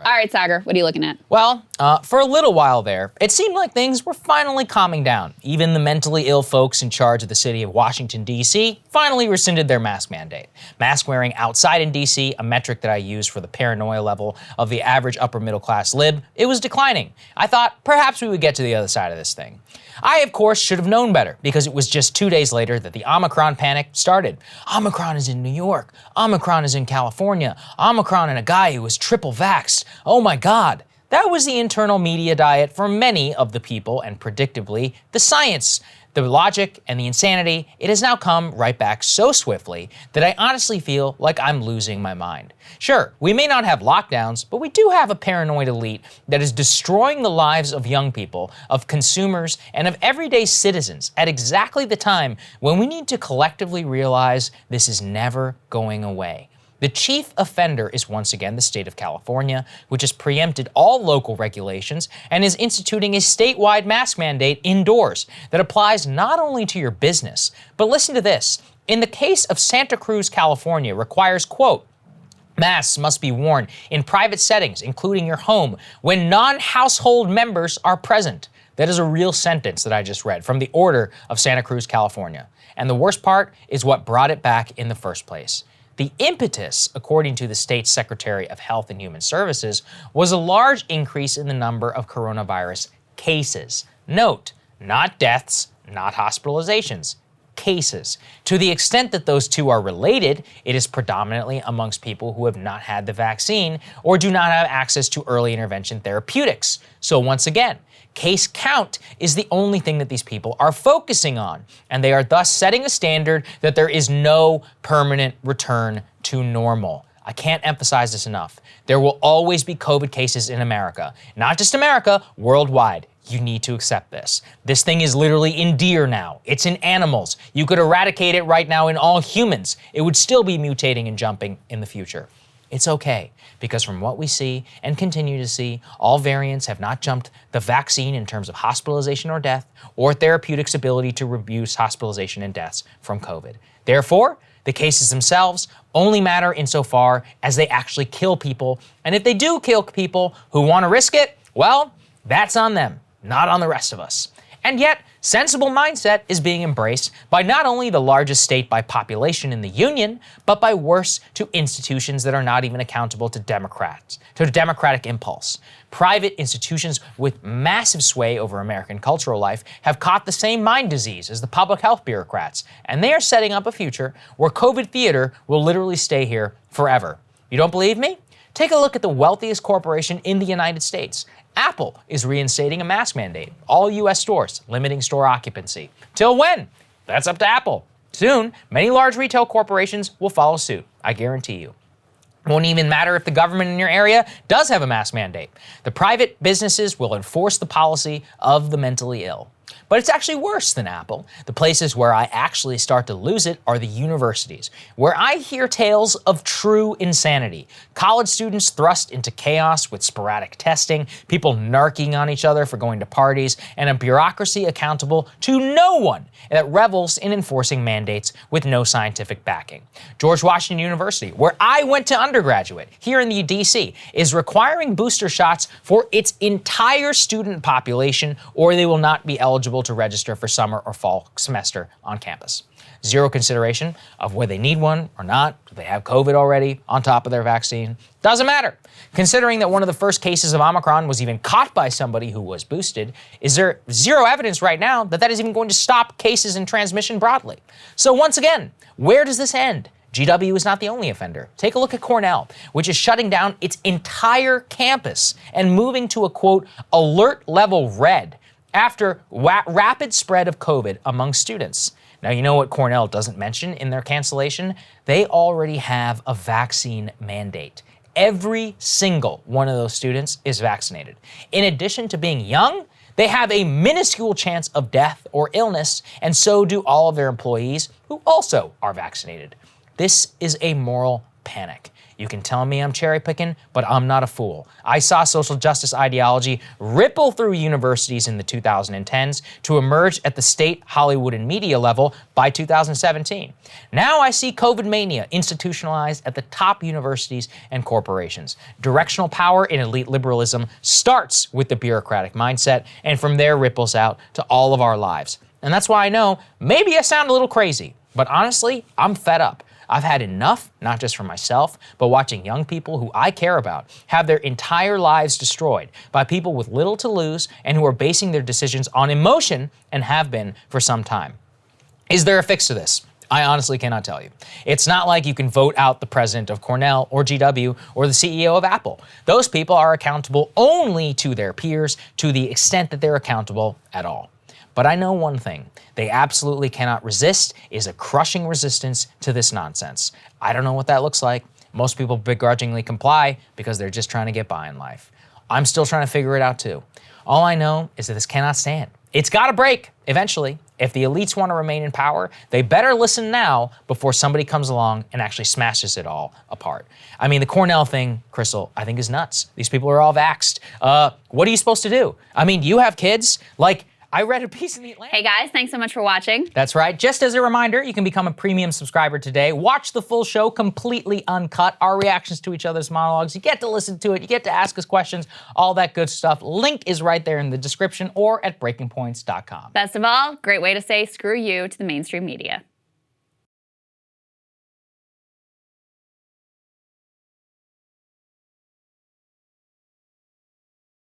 All right, Saagar, what are you looking at? Well, for a little while there, it seemed like things were finally calming down. Even the mentally ill folks in charge of the city of Washington, D.C. finally rescinded their mask mandate. Mask wearing outside in D.C., a metric that I use for the paranoia level of the average upper middle class lib, it was declining. I thought perhaps we would get to the other side of this thing. I, of course, should have known better because it was just 2 days later that the Omicron panic started. Omicron is in New York. Omicron is in California. Omicron and a guy who was triple vaxxed. Oh my God. That was the internal media diet for many of the people and predictably the science. The logic and the insanity, it has now come right back so swiftly that I honestly feel like I'm losing my mind. Sure, we may not have lockdowns, but we do have a paranoid elite that is destroying the lives of young people, of consumers, and of everyday citizens at exactly the time when we need to collectively realize this is never going away. The chief offender is once again the state of California, which has preempted all local regulations and is instituting a statewide mask mandate indoors that applies not only to your business, but listen to this. In the case of Santa Cruz, California, requires, quote, masks must be worn in private settings, including your home, when non-household members are present. That is a real sentence that I just read from the order of Santa Cruz, California. And the worst part is what brought it back in the first place. The impetus, according to the state's Secretary of Health and Human Services, was a large increase in the number of coronavirus cases. Note, not deaths, not hospitalizations, cases. To the extent that those two are related, it is predominantly amongst people who have not had the vaccine or do not have access to early intervention therapeutics. So once again, case count is the only thing that these people are focusing on, and they are thus setting a standard that there is no permanent return to normal. I can't emphasize this enough. There will always be COVID cases in America. Not just America, worldwide. You need to accept this. This thing is literally in deer now. It's in animals. You could eradicate it right now in all humans. It would still be mutating and jumping in the future. It's okay, because from what we see and continue to see, all variants have not jumped the vaccine in terms of hospitalization or death, or therapeutics' ability to reduce hospitalization and deaths from COVID. Therefore, the cases themselves only matter insofar as they actually kill people, and if they do kill people who want to risk it, well, that's on them, not on the rest of us. And yet, sensible mindset is being embraced by not only the largest state by population in the union, but by worse to institutions that are not even accountable to Democrats, to democratic impulse. Private institutions with massive sway over American cultural life have caught the same mind disease as the public health bureaucrats, and they are setting up a future where COVID theater will literally stay here forever. You don't believe me? Take a look at the wealthiest corporation in the United States. Apple is reinstating a mask mandate. All U.S. stores, limiting store occupancy. Till when? That's up to Apple. Soon, many large retail corporations will follow suit. I guarantee you. It won't even matter if the government in your area does have a mask mandate. The private businesses will enforce the policy of the mentally ill. But it's actually worse than Apple. The places where I actually start to lose it are the universities, where I hear tales of true insanity. College students thrust into chaos with sporadic testing, people narking on each other for going to parties, and a bureaucracy accountable to no one that revels in enforcing mandates with no scientific backing. George Washington University, where I went to undergraduate, here in the DC, is requiring booster shots for its entire student population, or they will not be eligible to register for summer or fall semester on campus. Zero consideration of whether they need one or not. Do they have COVID already on top of their vaccine? Doesn't matter. Considering that one of the first cases of Omicron was even caught by somebody who was boosted, is there zero evidence right now that that is even going to stop cases and transmission broadly? So once again, where does this end? GW is not the only offender. Take a look at Cornell, which is shutting down its entire campus and moving to a, quote, alert level red after rapid spread of COVID among students. Now, you know what Cornell doesn't mention in their cancellation? They already have a vaccine mandate. Every single one of those students is vaccinated. In addition to being young, they have a minuscule chance of death or illness, and so do all of their employees who also are vaccinated. This is a moral panic. You can tell me I'm cherry picking, but I'm not a fool. I saw social justice ideology ripple through universities in the 2010s to emerge at the state, Hollywood, and media level by 2017. Now I see COVID mania institutionalized at the top universities and corporations. Directional power in elite liberalism starts with the bureaucratic mindset, and from there ripples out to all of our lives. And that's why I know maybe I sound a little crazy, but honestly, I'm fed up. I've had enough, not just for myself, but watching young people who I care about have their entire lives destroyed by people with little to lose and who are basing their decisions on emotion and have been for some time. Is there a fix to this? I honestly cannot tell you. It's not like you can vote out the president of Cornell or GW or the CEO of Apple. Those people are accountable only to their peers to the extent that they're accountable at all. But I know one thing they absolutely cannot resist is a crushing resistance to this nonsense. I don't know what that looks like. Most people begrudgingly comply because they're just trying to get by in life. I'm still trying to figure it out too. All I know is that this cannot stand. It's got to break eventually. If the elites want to remain in power, they better listen now before somebody comes along and actually smashes it all apart. I mean, the Cornell thing, Crystal, I think is nuts. These people are all vaxxed. What are you supposed to do? I mean, you have kids. Like, I read a piece in the Atlantic. Hey guys, thanks so much for watching. That's right. Just as a reminder, you can become a premium subscriber today. Watch the full show completely uncut, our reactions to each other's monologues. You get to listen to it. You get to ask us questions, all that good stuff. Link is right there in the description or at breakingpoints.com. Best of all, great way to say screw you to the mainstream media.